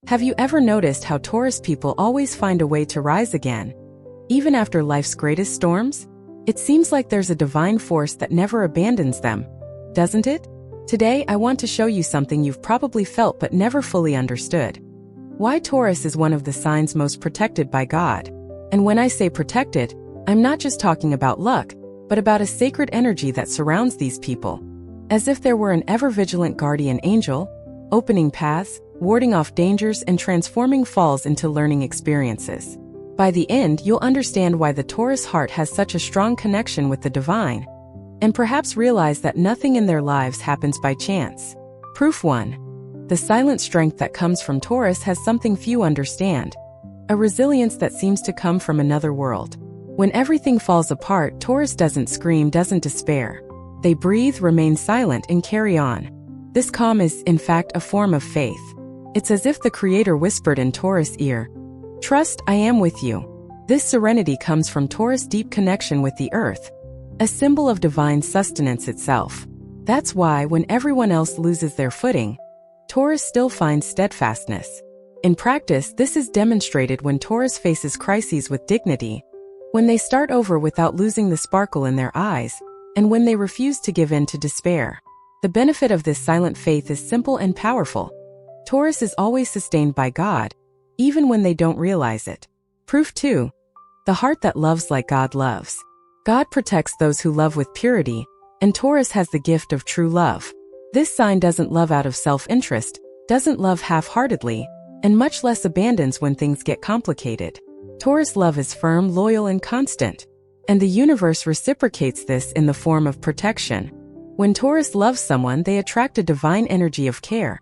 Have you ever noticed how Taurus people always find a way to rise again? Even after life's greatest storms? It seems like there's a divine force that never abandons them, doesn't it? Today, I want to show you something you've probably felt but never fully understood. Why Taurus is one of the signs most protected by God. And when I say protected, I'm not just talking about luck, but about a sacred energy that surrounds these people. As if there were an ever-vigilant guardian angel, opening paths, warding off dangers, and transforming falls into learning experiences. By the end, you'll understand why the Taurus heart has such a strong connection with the divine, and perhaps realize that nothing in their lives happens by chance. Proof 1. The silent strength that comes from Taurus has something few understand. A resilience that seems to come from another world. When everything falls apart, Taurus doesn't scream, doesn't despair. They breathe, remain silent, and carry on. This calm is, in fact, a form of faith. It's as if the Creator whispered in Taurus' ear, "Trust, I am with you." This serenity comes from Taurus' deep connection with the earth, a symbol of divine sustenance itself. That's why, when everyone else loses their footing, Taurus still finds steadfastness. In practice, this is demonstrated when Taurus faces crises with dignity, when they start over without losing the sparkle in their eyes, and when they refuse to give in to despair. The benefit of this silent faith is simple and powerful. Taurus is always sustained by God, even when they don't realize it. Proof 2. The heart that loves like God loves. God protects those who love with purity, and Taurus has the gift of true love. This sign doesn't love out of self-interest, doesn't love half-heartedly, and much less abandons when things get complicated. Taurus love is firm, loyal, and constant, and the universe reciprocates this in the form of protection. When Taurus loves someone, they attract a divine energy of care,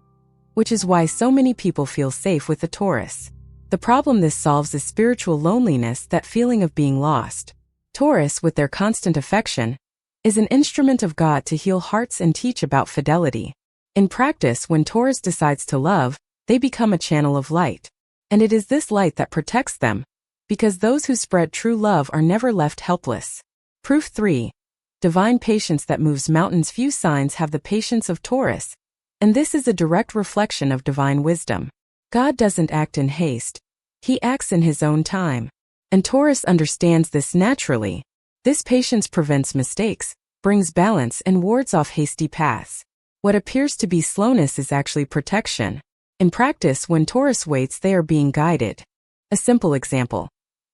which is why so many people feel safe with the Taurus. The problem this solves is spiritual loneliness, that feeling of being lost. Taurus, with their constant affection, is an instrument of God to heal hearts and teach about fidelity. In practice, when Taurus decides to love, they become a channel of light. And it is this light that protects them, because those who spread true love are never left helpless. Proof 3. Divine patience that moves mountains. Few signs have the patience of Taurus, and this is a direct reflection of divine wisdom. God doesn't act in haste. He acts in his own time. And Taurus understands this naturally. This patience prevents mistakes, brings balance, and wards off hasty paths. What appears to be slowness is actually protection. In practice, when Taurus waits, they are being guided. A simple example.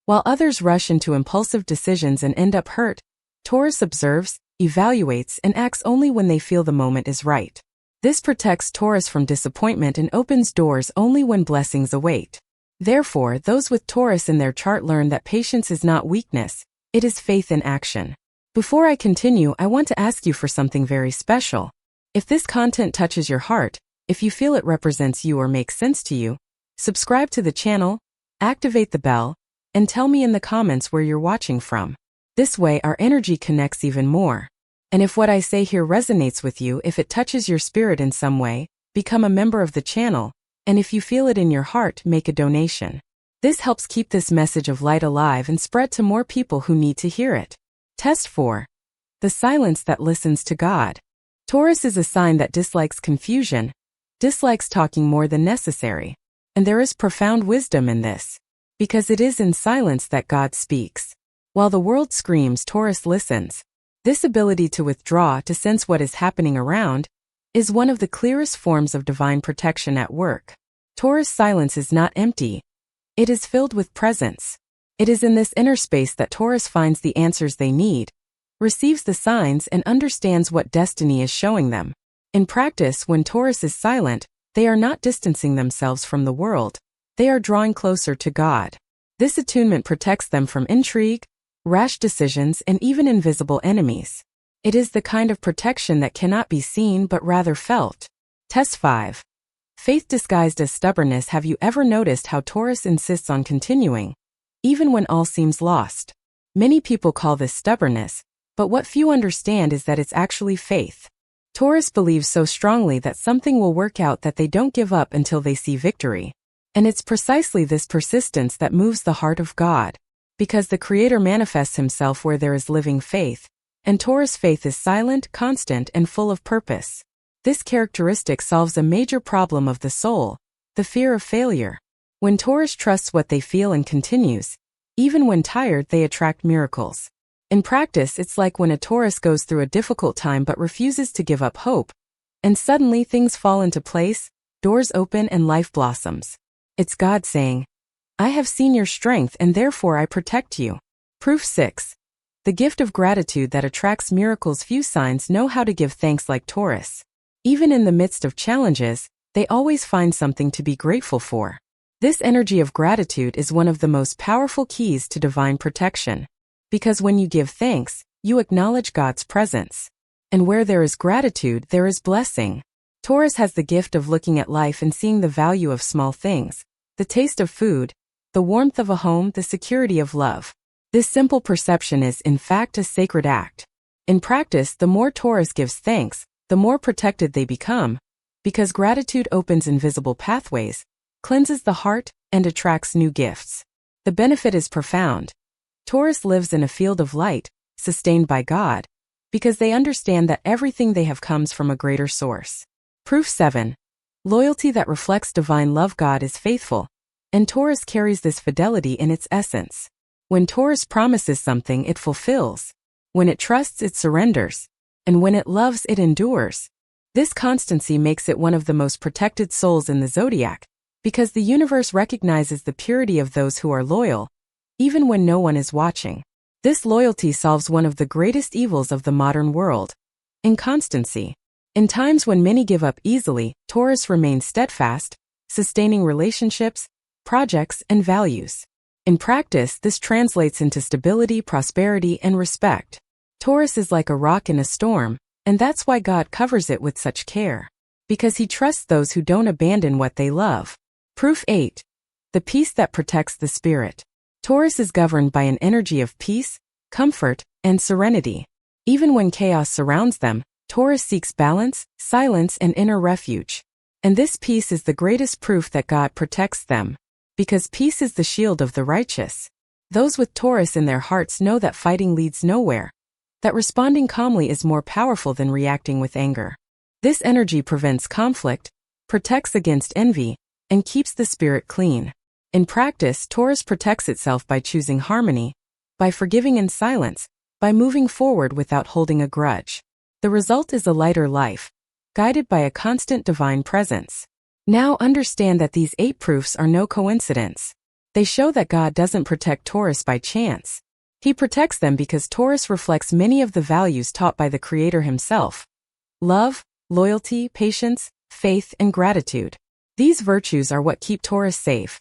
While others rush into impulsive decisions and end up hurt, Taurus observes, evaluates, and acts only when they feel the moment is right. This protects Taurus from disappointment and opens doors only when blessings await. Therefore, those with Taurus in their chart learn that patience is not weakness, it is faith in action. Before I continue, I want to ask you for something very special. If this content touches your heart, if you feel it represents you or makes sense to you, subscribe to the channel, activate the bell, and tell me in the comments where you're watching from. This way our energy connects even more. And if what I say here resonates with you, if it touches your spirit in some way, become a member of the channel, and if you feel it in your heart, make a donation. This helps keep this message of light alive and spread to more people who need to hear it. Test 4. The silence that listens to God. Taurus is a sign that dislikes confusion, dislikes talking more than necessary. And there is profound wisdom in this, because it is in silence that God speaks. While the world screams, Taurus listens. This ability to withdraw, to sense what is happening around, is one of the clearest forms of divine protection at work. Taurus' silence is not empty. It is filled with presence. It is in this inner space that Taurus finds the answers they need, receives the signs, and understands what destiny is showing them. In practice, when Taurus is silent, they are not distancing themselves from the world. They are drawing closer to God. This attunement protects them from intrigue, rash decisions, and even invisible enemies. It is the kind of protection that cannot be seen but rather felt. Test 5. Faith disguised as stubbornness. Have you ever noticed how Taurus insists on continuing, even when all seems lost? Many people call this stubbornness, but what few understand is that it's actually faith. Taurus believes so strongly that something will work out that they don't give up until they see victory. And it's precisely this persistence that moves the heart of God. Because the Creator manifests himself where there is living faith, and Taurus faith is silent, constant, and full of purpose. This characteristic solves a major problem of the soul, the fear of failure. When Taurus trusts what they feel and continues, even when tired, they attract miracles. In practice, it's like when a Taurus goes through a difficult time but refuses to give up hope, and suddenly things fall into place, doors open and life blossoms. It's God saying, I have seen your strength and therefore I protect you. Proof 6. The gift of gratitude that attracts miracles. Few signs know how to give thanks like Taurus. Even in the midst of challenges, they always find something to be grateful for. This energy of gratitude is one of the most powerful keys to divine protection. Because when you give thanks, you acknowledge God's presence. And where there is gratitude, there is blessing. Taurus has the gift of looking at life and seeing the value of small things, the taste of food, the warmth of a home, the security of love. This simple perception is, in fact, a sacred act. In practice, the more Taurus gives thanks, the more protected they become, because gratitude opens invisible pathways, cleanses the heart, and attracts new gifts. The benefit is profound. Taurus lives in a field of light, sustained by God, because they understand that everything they have comes from a greater source. Proof 7. Loyalty that reflects divine love. God is faithful, and Taurus carries this fidelity in its essence. When Taurus promises something, it fulfills. When it trusts, it surrenders. And when it loves, it endures. This constancy makes it one of the most protected souls in the zodiac, because the universe recognizes the purity of those who are loyal, even when no one is watching. This loyalty solves one of the greatest evils of the modern world: inconstancy. In times when many give up easily, Taurus remains steadfast, sustaining relationships, projects, and values. In practice, this translates into stability, prosperity, and respect. Taurus is like a rock in a storm, and that's why God covers it with such care. Because he trusts those who don't abandon what they love. Proof 8. The peace that protects the spirit. Taurus is governed by an energy of peace, comfort, and serenity. Even when chaos surrounds them, Taurus seeks balance, silence, and inner refuge. And this peace is the greatest proof that God protects them. Because peace is the shield of the righteous. Those with Taurus in their hearts know that fighting leads nowhere, that responding calmly is more powerful than reacting with anger. This energy prevents conflict, protects against envy, and keeps the spirit clean. In practice, Taurus protects itself by choosing harmony, by forgiving in silence, by moving forward without holding a grudge. The result is a lighter life, guided by a constant divine presence. Now understand that these 8 proofs are no coincidence. They show that God doesn't protect Taurus by chance. He protects them because Taurus reflects many of the values taught by the Creator himself: love, loyalty, patience, faith, and gratitude. These virtues are what keep Taurus safe,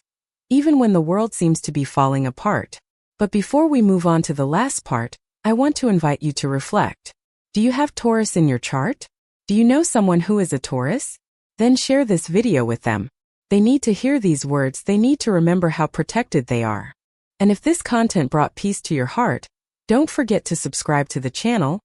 even when the world seems to be falling apart. But before we move on to the last part, I want to invite you to reflect. Do you have Taurus in your chart? Do you know someone who is a Taurus? Then share this video with them. They need to hear these words. They need to remember how protected they are. And if this content brought peace to your heart, don't forget to subscribe to the channel,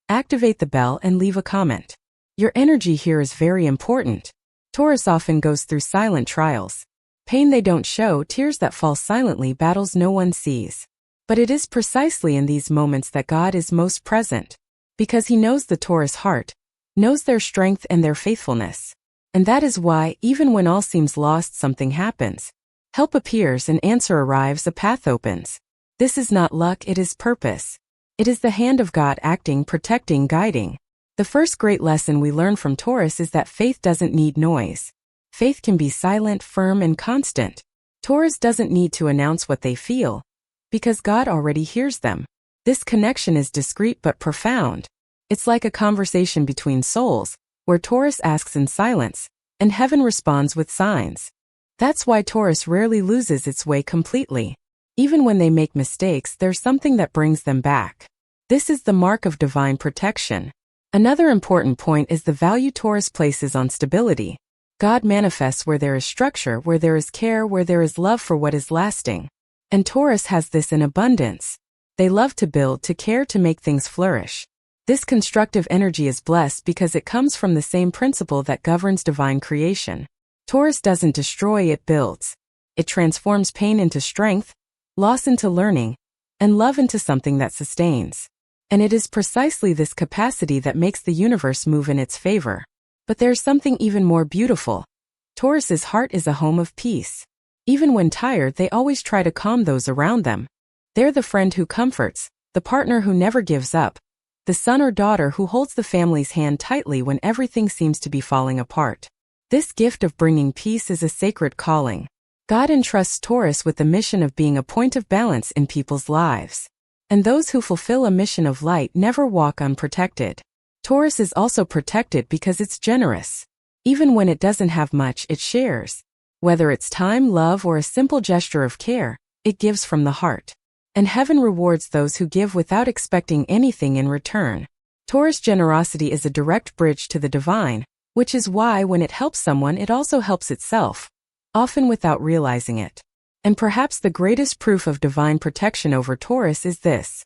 activate the bell, and leave a comment. Your energy here is very important. Taurus often goes through silent trials. Pain they don't show, tears that fall silently, battles no one sees. But it is precisely in these moments that God is most present. Because he knows the Taurus heart, knows their strength and their faithfulness. And that is why, even when all seems lost, something happens. Help appears, an answer arrives, a path opens. This is not luck, it is purpose. It is the hand of God acting, protecting, guiding. The first great lesson we learn from Taurus is that faith doesn't need noise. Faith can be silent, firm, and constant. Taurus doesn't need to announce what they feel, because God already hears them. This connection is discreet but profound. It's like a conversation between souls, where Taurus asks in silence, and heaven responds with signs. That's why Taurus rarely loses its way completely. Even when they make mistakes, there's something that brings them back. This is the mark of divine protection. Another important point is the value Taurus places on stability. God manifests where there is structure, where there is care, where there is love for what is lasting. And Taurus has this in abundance. They love to build, to care, to make things flourish. This constructive energy is blessed because it comes from the same principle that governs divine creation. Taurus doesn't destroy, it builds. It transforms pain into strength, loss into learning, and love into something that sustains. And it is precisely this capacity that makes the universe move in its favor. But there's something even more beautiful. Taurus's heart is a home of peace. Even when tired, they always try to calm those around them. They're the friend who comforts, the partner who never gives up, the son or daughter who holds the family's hand tightly when everything seems to be falling apart. This gift of bringing peace is a sacred calling. God entrusts Taurus with the mission of being a point of balance in people's lives. And those who fulfill a mission of light never walk unprotected. Taurus is also protected because it's generous. Even when it doesn't have much, it shares. Whether it's time, love, or a simple gesture of care, it gives from the heart. And heaven rewards those who give without expecting anything in return. Taurus generosity is a direct bridge to the divine, which is why when it helps someone, it also helps itself, often without realizing it. And perhaps the greatest proof of divine protection over Taurus is this: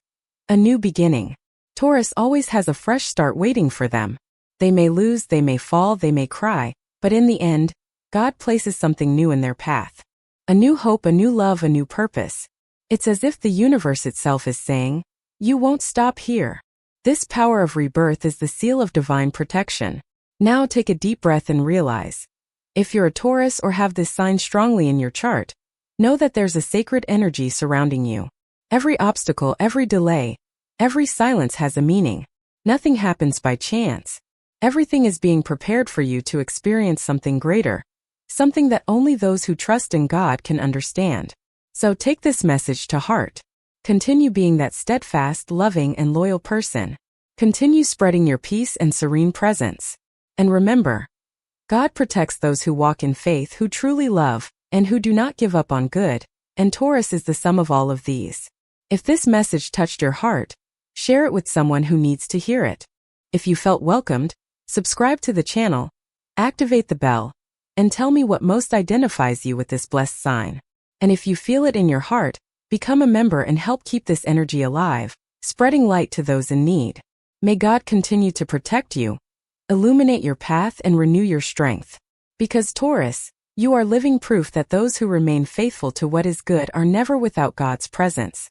a new beginning. Taurus always has a fresh start waiting for them. They may lose, they may fall, they may cry, but in the end, God places something new in their path. A new hope, a new love, a new purpose. It's as if the universe itself is saying, "You won't stop here." This power of rebirth is the seal of divine protection. Now take a deep breath and realize, if you're a Taurus or have this sign strongly in your chart, know that there's a sacred energy surrounding you. Every obstacle, every delay, every silence has a meaning. Nothing happens by chance. Everything is being prepared for you to experience something greater, something that only those who trust in God can understand. So take this message to heart. Continue being that steadfast, loving, and loyal person. Continue spreading your peace and serene presence. And remember, God protects those who walk in faith, who truly love, and who do not give up on good, and Taurus is the sum of all of these. If this message touched your heart, share it with someone who needs to hear it. If you felt welcomed, subscribe to the channel, activate the bell, and tell me what most identifies you with this blessed sign. And if you feel it in your heart, become a member and help keep this energy alive, spreading light to those in need. May God continue to protect you, illuminate your path, and renew your strength. Because Taurus, you are living proof that those who remain faithful to what is good are never without God's presence.